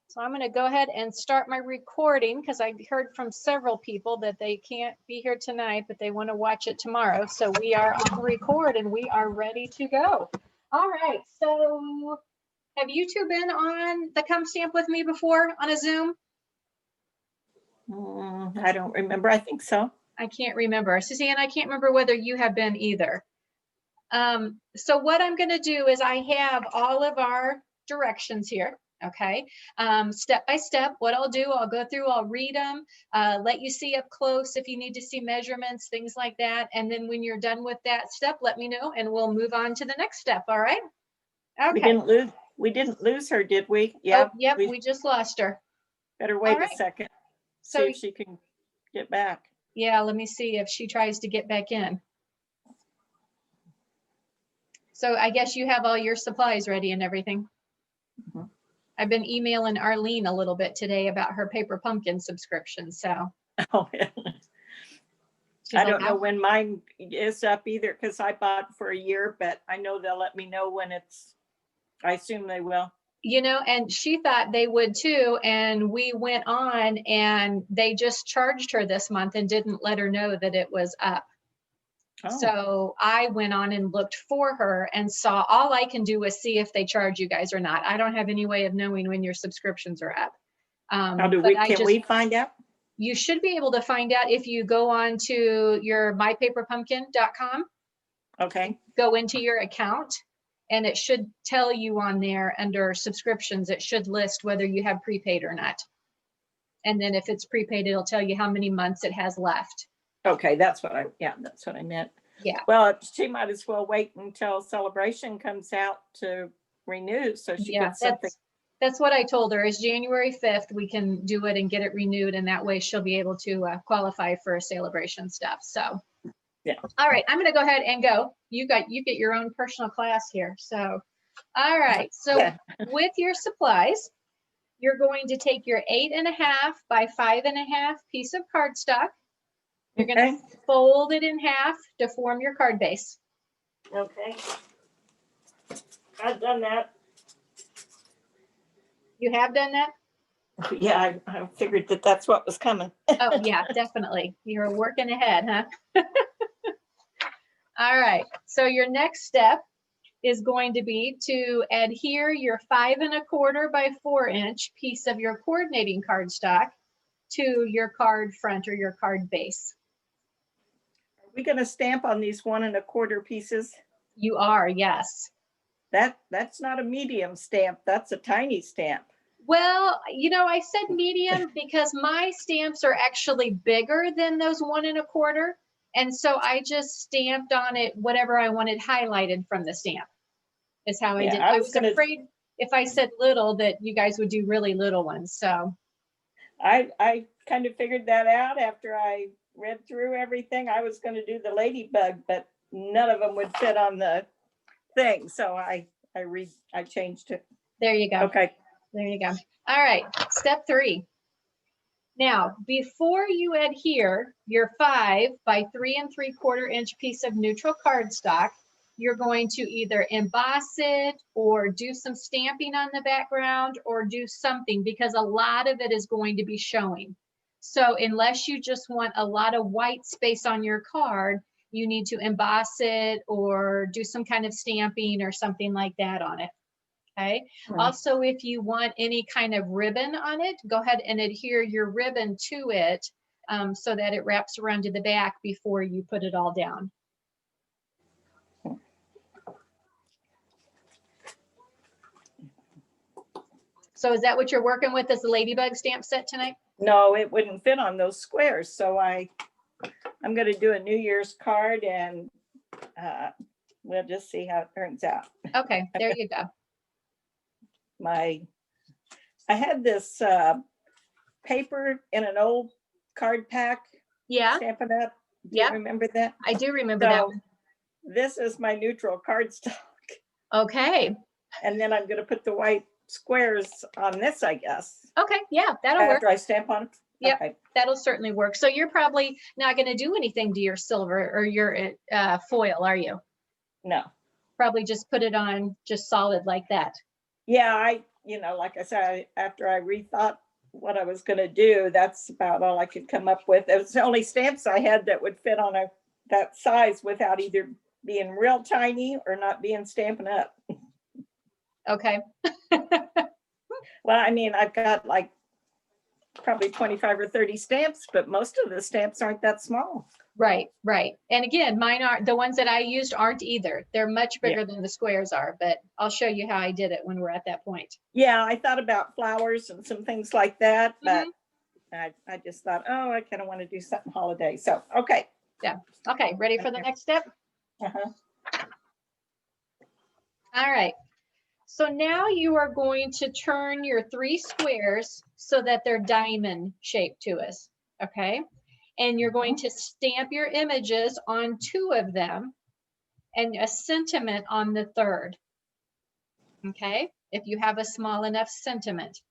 So I'm going to go ahead and start my recording because I heard from several people that they can't be here tonight, but they want to watch it tomorrow. So we are on record and we are ready to go. All right. So have you two been on the Come Stamp with me before on a Zoom? I don't remember. I think so. I can't remember. Suzanne, I can't remember whether you have been either. So what I'm going to do is I have all of our directions here. Okay. Step by step, what I'll do, I'll go through, I'll read them, let you see up close if you need to see measurements, things like that. And then when you're done with that step, let me know and we'll move on to the next step. All right. Okay. We didn't lose her, did we? Yeah. Oh, yep. We just lost her. Better wait All right. a second. So see if she can get back. Yeah. Let me see if she tries to get back in. So I guess you have all your supplies ready and everything. Mm-hmm. I've been emailing Arlene a little bit today about her Paper Pumpkin subscription. So Oh, yeah. I don't know when mine is up either because I bought for a year, but I know they'll let me know when it's, I assume they will. You know, and she thought they would too. And we went on and they just charged her this month and didn't let her know that it was up. Oh. So I went on and looked for her and saw, all I can do is see if they charge you guys or not. I don't have any way of knowing when your subscriptions are up. Can we find out? You should be able to find out if you go on to your mypaperpumpkin.com. Okay. Go into your account and it should tell you on there under subscriptions, it should list whether you have prepaid or not. And then if it's prepaid, it'll tell you how many months it has left. Okay, that's what I meant. Yeah. Well, she might as well wait until Celebration comes out to renew so she gets something. That's what I told her is January 5th, we can do it and get it renewed. And that way she'll be able to qualify for Celebration stuff. So, yeah. All right, I'm going to go ahead and go. You get your own personal class here. So, all right. So yeah. With your supplies, you're going to take your 8.5 by 5.5 piece of cardstock. You're going to fold it in half to form your card base. Okay. I've done that. You have done that? Yeah, I figured that's what was coming. Oh, yeah, definitely. You're working ahead, huh? All right. So your next step is going to be to adhere your 5.25 by 4-inch piece of your coordinating cardstock to your card front or your card base. Are we going to stamp on these 1.25 pieces? You are, yes. That's not a medium stamp. That's a tiny stamp. Well, you know, I said medium because my stamps are actually bigger than those 1.25. And so I just stamped on it whatever I wanted highlighted from the stamp is how I did. I was afraid if I said little that you guys would do really little ones. So I kind of figured that out after I read through everything. I was going to do the ladybug, but none of them would fit on the thing. So I changed it. There you go. Okay. There you go. All right. Step 3. Now, before you adhere your 5 by 3.75 inch piece of neutral cardstock, you're going to either emboss it or do some stamping on the background or do something because a lot of it is going to be showing. So unless you just want a lot of white space on your card, you need to emboss it or do some kind of stamping or something like that on it. Okay. Right. Also, if you want any kind of ribbon on it, go ahead and adhere your ribbon to it so that it wraps around to the back before you put it all down. So is that what you're working with as the ladybug stamp set tonight? No, it wouldn't fit on those squares. So I'm going to do a New Year's card and we'll just see how it turns out. Okay, there you go. I had this paper in an old card pack. Yeah. Stamping up. Do you remember that? I do remember that one. This is my neutral cardstock. Okay. And then I'm going to put the white squares on this, I guess. Okay. Yeah, that'll work. After I stamp on it? Yep, okay. That'll certainly work. So you're probably not going to do anything to your silver or your foil, are you? No. Probably just put it on just solid like that. Yeah, you know, like I said, after I rethought what I was gonna do, that's about all I could come up with. It was the only stamps I had that would fit on that size without either being real tiny or not being Stampin' Up. Okay. Well, I mean, I've got like probably 25 or 30 stamps, but most of the stamps aren't that small. Right, right. And again, mine are, the ones that I used aren't either. They're much bigger than the squares are, but I'll show you how I did it when we're at that point. Yeah, I thought about flowers and some things like that, but Mhm. I just thought, oh, I kind of want to do something holiday. So, okay. Okay, ready for the Okay. next step? Uh-huh. All right. So now you are going to turn your 3 squares so that they're diamond shaped to us, okay? And you're going to stamp your images on 2 of them and a sentiment on the 3rd, okay? If you have a small enough sentiment.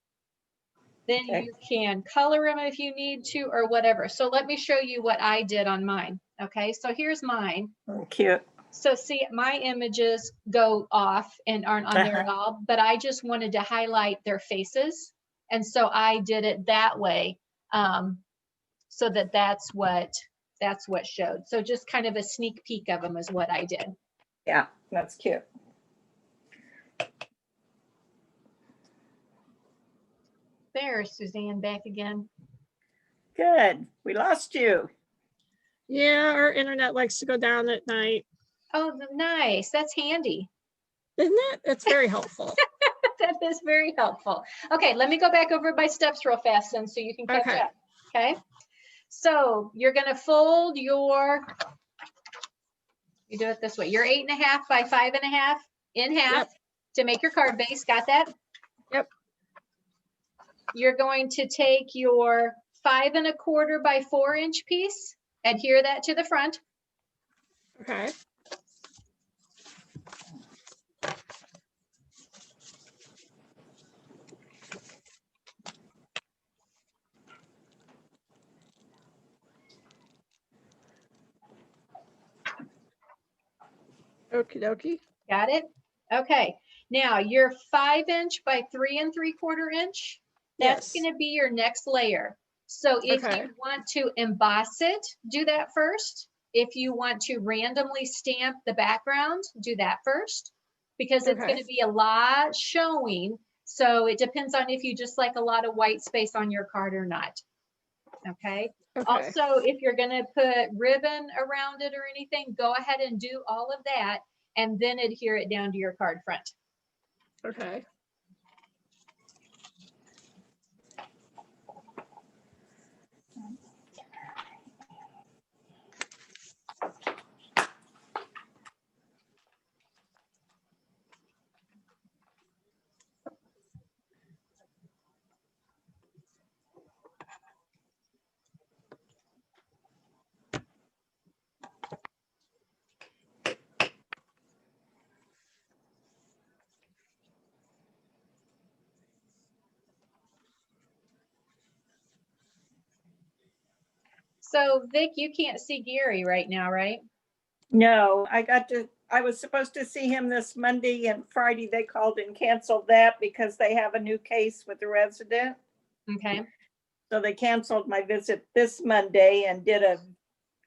Then Okay. you can color them if you need to or whatever. So let me show you what I did on mine, okay? So here's mine. Oh, cute. So see, my images go off and aren't on there at all, but I just wanted to highlight their faces. And so I did it that way, so that that's what showed. So just kind of a sneak peek of them is what I did. Yeah, that's cute. There's Suzanne back again. Good. We lost you. Yeah, our internet likes to go down at night. Oh, nice. That's handy. Isn't it? It's very helpful. That is very helpful. Okay, let me go back over my steps real fast then so you can catch Okay. up. Okay. So you're going to fold your, you do it this way, your 8.5 by 5.5 in half Yep. to make your card base. Got that? Yep. You're going to take your 5 1/4 by 4-inch piece, adhere that to the front. Okay. Okie dokie. Got it? Okay. Now your 5-inch by 3 3/4 inch, that's Yes. going to be your next layer. So if Okay. you want to emboss it, do that first. If you want to randomly stamp the background, do that first, because it's Okay. going to be a lot showing. So it depends on if you just like a lot of white space on your card or not. Okay. Okay. Also, if you're going to put ribbon around it or anything, go ahead and do all of that and then adhere it down to your card front. Okay. So Vic, you can't see Gary right now, right? No, I was supposed to see him this Monday, and Friday they called and canceled that because they have a new case with the resident. Okay. So they canceled my visit this Monday and did a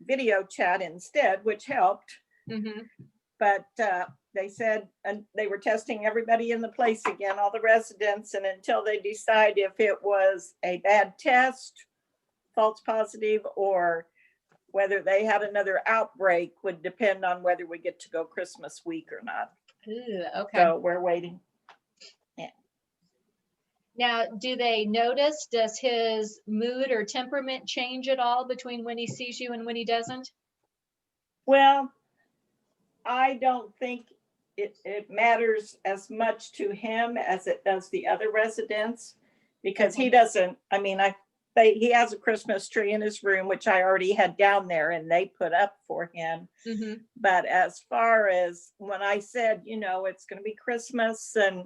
video chat instead, which helped. Mm-hmm. But they said, and they were testing everybody in the place again, all the residents, and until they decide if it was a bad test, false positive, or whether they had another outbreak would depend on whether we get to go Christmas week or not. Ooh, okay. So we're waiting. Now, do they notice, does his mood or temperament change at all between when he sees you and when he doesn't? Well, I don't think it matters as much to him as it does the other residents, because he doesn't, I mean, he has a Christmas tree in his room, which I already had down there and they put up for him. Mm-hmm. But as far as when I said, it's going to be Christmas and,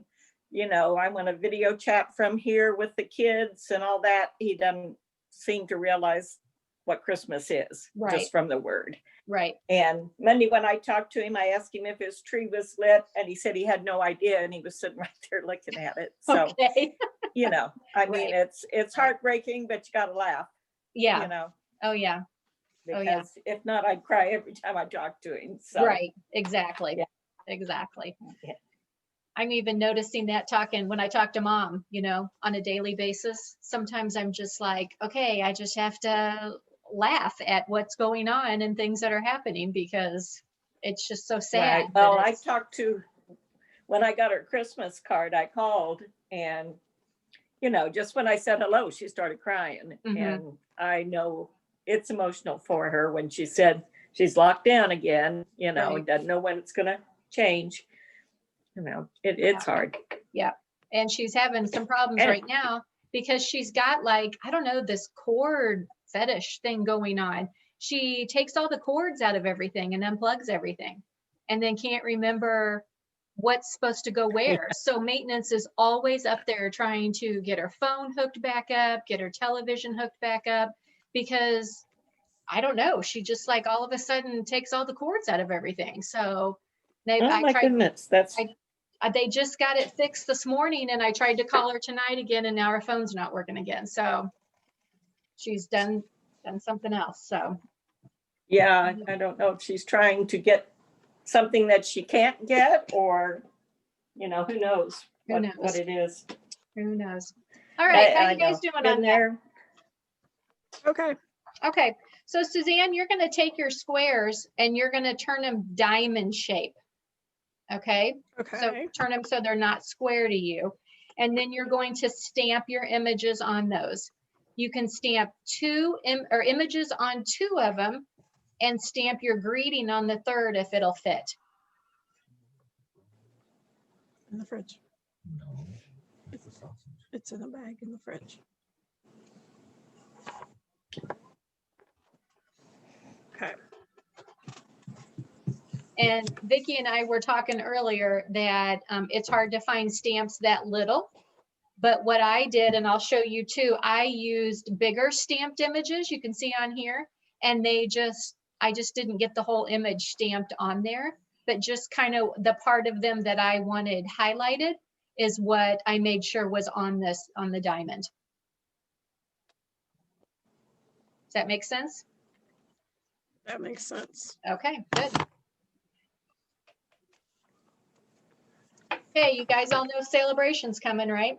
I want a video chat from here with the kids and all that, he doesn't seem to realize what Christmas is, Right. just from the word. Right. And Monday, when I talked to him, I asked him if his tree was lit, and he said he had no idea, and he was sitting right there looking at it. So, Okay. you know, I mean, Right. it's heartbreaking, but you gotta laugh, Yeah. you know, Oh, yeah. Oh, yeah. because if not, I'd cry every time I talk to him. So, Right. Exactly. Yeah. Exactly. Yeah. I'm even noticing that talking when I talk to mom, you know, on a daily basis. Sometimes I'm just like, okay, I just have to laugh at what's going on and things that are happening because it's just so sad. right. Well, that I it's- talked to, when I got her Christmas card, I called, and, you know, just when I said hello, she started crying. Mhm. And I know it's emotional for her when she said she's locked down again, you know, Right. and doesn't know when it's gonna change. You know, it's hard. and she's having some problems And- right now because she's got like, I don't know, this cord fetish thing going on. She takes all the cords out of everything and unplugs everything and then can't remember what's supposed to go where. So maintenance is always up there trying to get her phone hooked back up, get her television hooked back up, because I don't know, she just like all of a sudden takes all the cords out of everything. So Oh I my tried, goodness, that's, they just got it fixed this morning and I tried to call her tonight again and now her phone's not working again. So she's done something else. So yeah, I don't know if she's trying to get something that she can't get, or, you know, who knows Who what knows? it is. who knows? All right, how I you guys know. doing Been on that? there. Okay. Okay, so Suzanne, you're gonna take your squares and you're gonna turn them diamond shape. Okay, so Okay. turn them so they're not square to you. And then you're going to stamp your images on those. You can stamp images on 2 of them and stamp your greeting on the 3rd if it'll fit. In the fridge. It's in a bag in the fridge. Okay. And Vicki and I were talking earlier that it's hard to find stamps that little. But what I did, and I'll show you too, I used bigger stamped images you can see on here. And I just didn't get the whole image stamped on there, but just kind of the part of them that I wanted highlighted is what I made sure was on the diamond. Does that make sense? That makes sense. Okay, good. Okay, you guys all know Celebration's coming, right?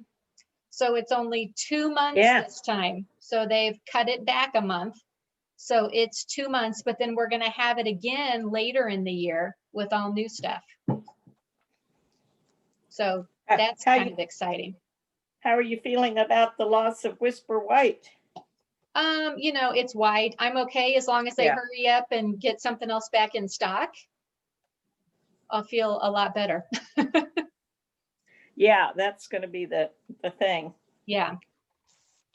So it's only 2 months Yeah. this time. So they've cut it back a month. So it's 2 months, but then we're gonna have it again later in the year with all new stuff. So that's How kind you- of exciting. How are you feeling about the loss of Whisper White? You know, it's white. I'm okay as long as they Yeah. hurry up and get something else back in stock. I'll feel a lot better. Yeah, that's gonna be the thing. Yeah,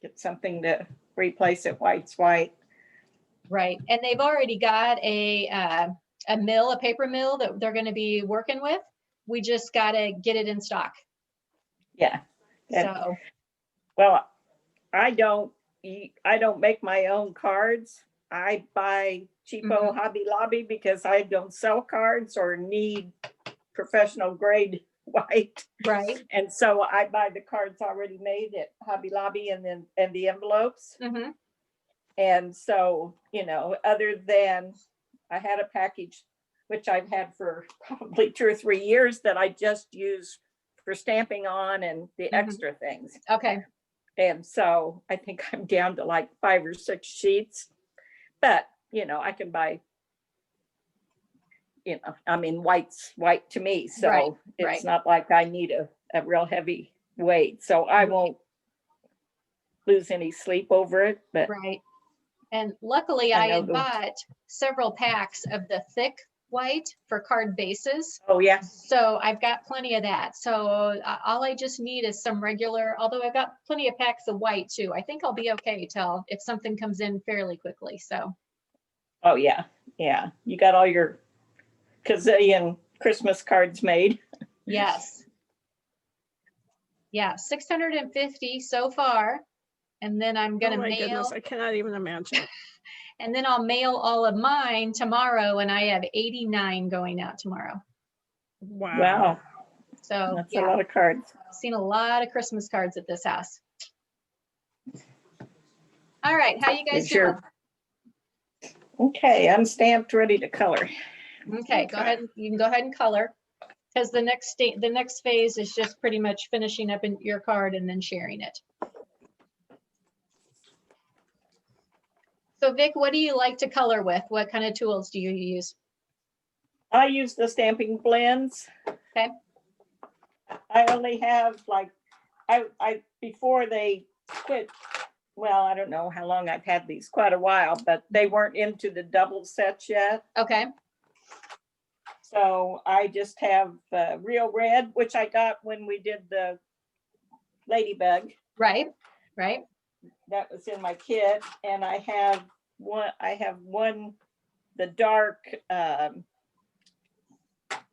Get something to replace it. White's white. right. And they've already got a paper mill that they're gonna be working with. We just gotta get it in stock. Yeah. And- So, Well, I don't make my own cards. I buy cheapo Hobby Lobby because I don't sell cards or need professional grade white. right. And so I buy the cards already made at Hobby Lobby and the envelopes. Mhm. And so, you know, other than I had a package, which I've had for probably 2 or 3 years, that I just use for stamping on and the Mhm. extra things. Okay, And so I think I'm down to like 5 or 6 sheets. But, you know, I can buy, you know, I mean, white's white to me. So Right, it's right. not like I need a real heavy weight. So I won't lose any sleep over it. But right. And luckily I I know had the- bought several packs of the thick white for card bases. oh, yeah. So I've got plenty of that. So all I just need is some regular, although I've got plenty of packs of white too. I think I'll be okay till if something comes in fairly quickly. So Oh, yeah. Yeah. You got all your gazillion Christmas cards made. yes. Yeah, 650 so far. And then I'm Oh gonna my goodness, mail, I cannot even imagine. And then I'll mail all of mine tomorrow, and I have 89 going out tomorrow. Wow, So that's a yeah, lot of cards. seen a lot of Christmas cards at this house. All right, how you guys Is doing? your- Okay, I'm stamped, ready to color. Okay, go ahead. You can go ahead and color, because the next phase is just pretty much finishing up in your card and then sharing it. So Vic, what do you like to color with? What kind of tools do you use? I use the stamping blends. Okay. I only have like, before they quit, well, I don't know how long I've had these, quite a while, but they weren't into the double sets yet. Okay, So I just have Real Red, which I got when we did the Ladybug. right. That was in my kit. And I have one, the dark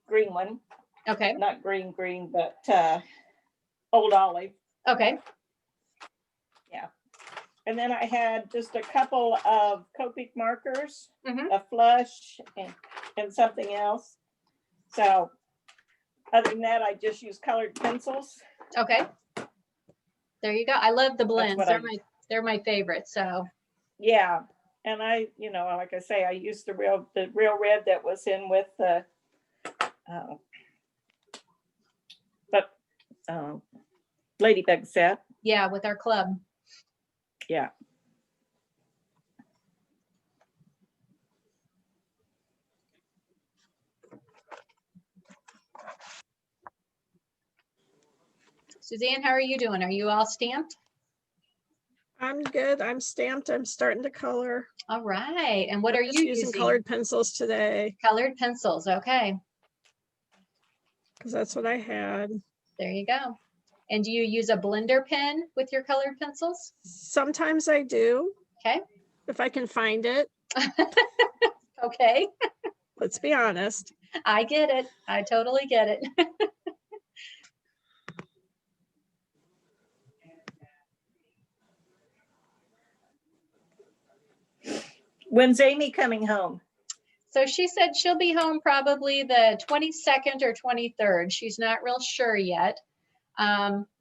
green one, Okay, not green, but Old Olive. okay, And then I had just a couple of Copic markers, Mhm. a flush and something else. So other than that, I just use colored pencils. okay. There you go. I love the blends. what They're my favorite. So Yeah. And I, like I say, I used the real red that was in with the, Ladybug set. yeah, with our club. Yeah. Suzanne, how are you doing? Are you all stamped? I'm good. I'm stamped. I'm starting to color. All right. And what I'm are just you using using? colored pencils today Colored pencils. Okay, because that's what I had. there you go. And do you use a blender pen with your colored pencils? Sometimes I do. Okay. If I can find it. Okay, Let's be honest. I get it. I totally get it. When's Amy coming home? So she said she'll be home probably the 22nd or 23rd. She's not real sure yet.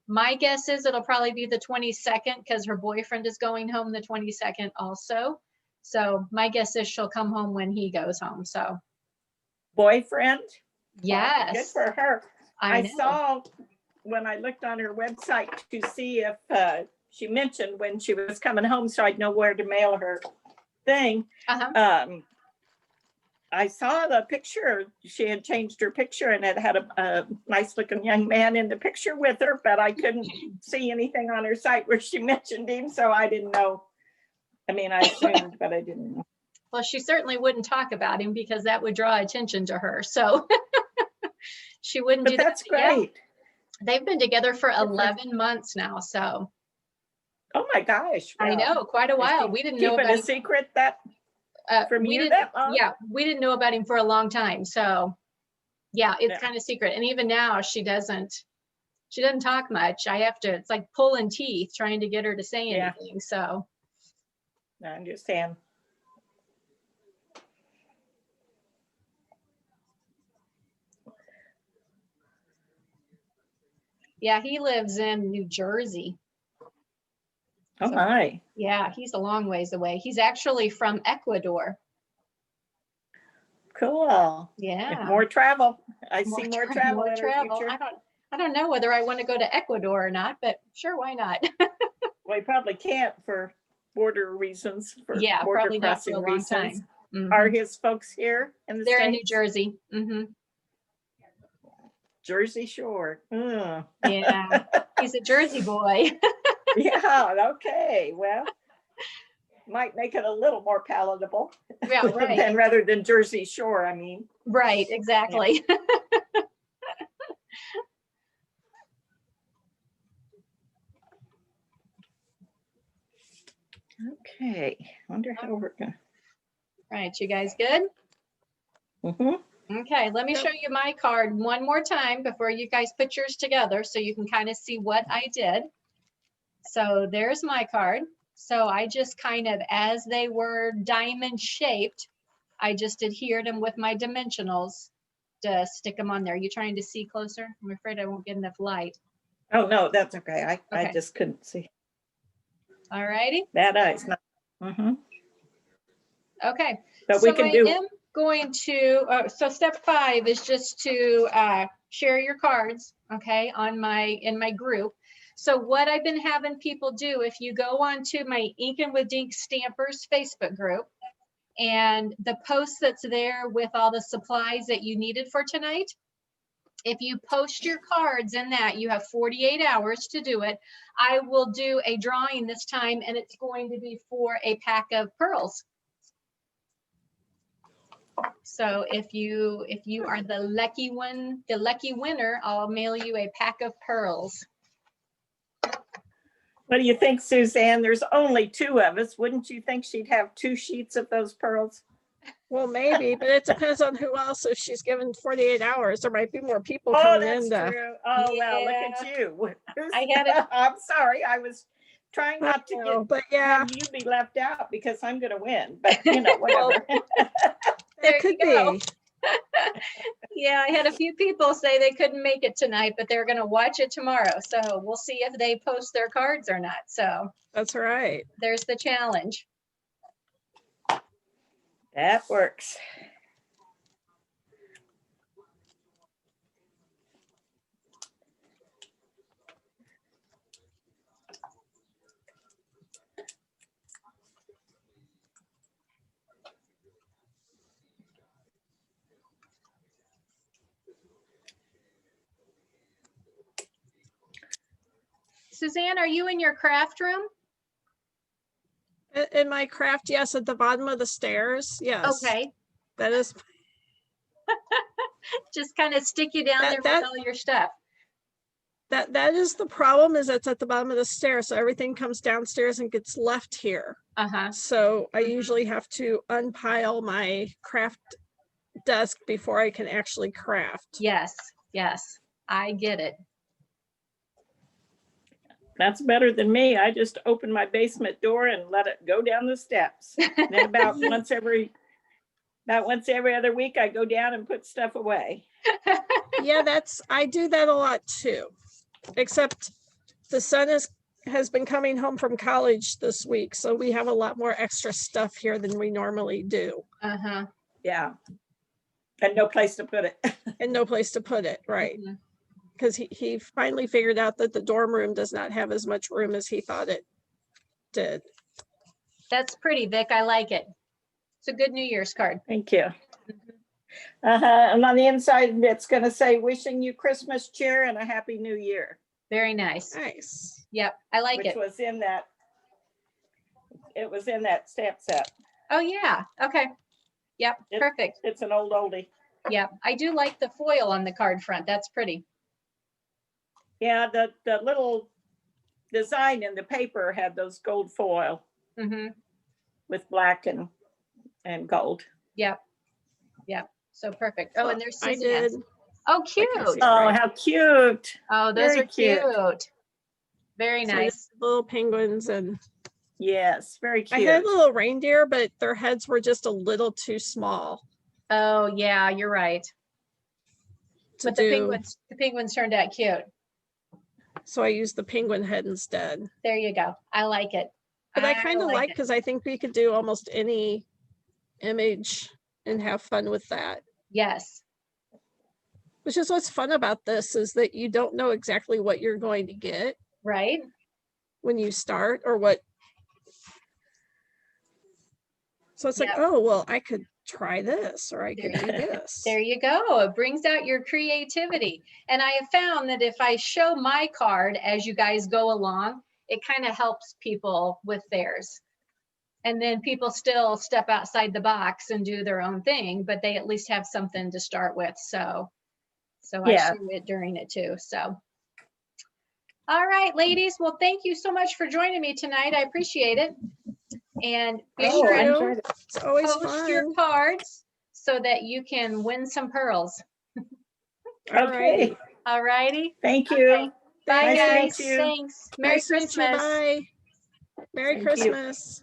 My guess is it'll probably be the 22nd because her boyfriend is going home the 22nd also. So my guess is she'll come home when he goes home. So Boyfriend? yes, Good for her. I I know. saw when I looked on her website to see if she mentioned when she was coming home, so I'd know where to mail her thing. Uh-huh. I saw the picture. She had changed her picture and it had a nice looking young man in the picture with her, but I couldn't see anything on her site where she mentioned him, so I didn't know. I mean, I assumed, but I didn't know. Well, she certainly wouldn't talk about him because that would draw attention to her. So she wouldn't But do that. that's But yeah, great. they've been together for for- 11 months now. So Oh my gosh. I wow. know, quite a Is while. she We didn't know keeping about a him. secret that from We you didn't, that long? yeah, we didn't know about him for a long time. So yeah, it's Yeah. kind of secret. And even now she doesn't talk much. I have to, it's like pulling teeth trying to get her to say Yeah. anything. So I understand. yeah, he lives in New Jersey. Oh So- my. Yeah, he's a long ways away. He's actually from Ecuador. Cool. Yeah. More travel. I More see more tra- travel more in her travel. future. I don't know whether I want to go to Ecuador or not, but sure, why not? Well, you probably can't for border reasons, for Yeah, border probably not for crossing a long reasons. time. Mhm. Are his folks here in the They're in New States? Jersey. Hmm. Jersey Shore. Mm. Yeah, he's a Jersey boy. Yeah, okay. Well, might make it a little more palatable Yeah, right. than rather than Jersey Shore, I mean. Right, exactly. Okay, wonder how we're gonna. Right, you guys good? Mhm. Okay, let me Yep. show you my card one more time before you guys put yours together so you can kind of see what I did. So there's my card. So I just kind of, as they were diamond shaped, I just adhered them with my dimensionals to stick them on there. You trying to see closer? I'm afraid I won't get enough light. Oh, no, that's okay. I Okay. just couldn't see. All righty. Bad eyes. Mhm. Okay. But So we can I do, am going to, so step 5 is just to share your cards, okay, in my group. So what I've been having people do, if you go onto my Inking with Dink Stampers Facebook group, and the post that's there with all the supplies that you needed for tonight, if you post your cards in that, you have 48 hours to do it. I will do a drawing this time, and it's going to be for a pack of pearls. So if you are the lucky one, the lucky winner, I'll mail you a pack of pearls. what do you think, Suzanne? There's only 2 of us. Wouldn't you think she'd have 2 sheets of those pearls? Well, maybe, but it depends on who else. If she's given 48 hours, there might be more people Oh, coming that's in. To, true. Oh, well, look Yeah. at you. I had it. I'm sorry. I was trying not to Oh, get but yeah, have you be left out because I'm going to win, but you know, whatever. There that could you go. be. Yeah, I had a few people say they couldn't make it tonight, but they're going to watch it tomorrow. So we'll see if they post their cards or not. So That's right. there's the challenge. That works. Suzanne, are you in your craft room? In my craft, yes, at the bottom of the stairs. Yes. Okay. That is, Just kind of stick you down there That- with all your stuff. that is the problem, is it's at the bottom of the stairs. So everything comes downstairs and gets left here. Uh-huh. So I Mhm. usually have to unpile my craft desk before I can actually craft. Yes. Yes. I get it. That's better than me. I just open my basement door and let it go down the steps. Then about once every other week, I go down and put stuff away. Yeah, I do that a lot too. Except the son has been coming home from college this week, so we have a lot more extra stuff here than we normally do. Uh-huh. Yeah. And no place to put it. And no place to put it, right? Mhm. Because he finally figured out that the dorm room does not have as much room as he thought it did. That's pretty, Vic. I like it. It's a good New Year's card. Thank you. And on the inside, it's going to say, wishing you Christmas cheer and a happy new year, Very nice. Nice. Yep. I like which it. was in that, it was in that stamp set. Oh, yeah. Okay. Yep. Yep. Perfect. It's an old oldie. Yep. I do like the foil on the card front. That's pretty. Yeah, the little design in the paper had those gold foil Mm-hmm. with black and gold. Yep. Yep. So perfect. Oh, and there's I Suzanne's. did. Oh, cute. I see. Oh, Right. how cute. Oh, those Very are cute. cute. Very So nice. little penguins, and Yes, very I had cute. little reindeer, but their heads were just a little too small Oh, yeah, you're right. to But do. the penguins turned out cute. So I used the penguin head instead. There you go. I like it. But I kind of like, it. because I think we could do almost any image and have fun with that. Yes. Which is what's fun about this, is that you don't know exactly what you're going to get Right. when you start, or what. So it's like, Yep. oh, well, I could try this, or I could There do this. There you go. It brings out your creativity. And I have found that if I show my card as you guys go along, it kind of helps people with theirs. And then people still step outside the box and do their own thing, but they at least have something to start with. So I Yeah. show it during it too. So. All right, ladies. Well, thank you so much for joining me tonight. I appreciate it. And be Oh, sure I to enjoyed it. It's always post your fun. cards so that you can win some pearls. All Okay. righty. All righty. Thank you. Okay. Bye, Nice to meet guys. you. Thanks. Merry Nice to meet you. Christmas. Bye. Merry Thank you. Christmas.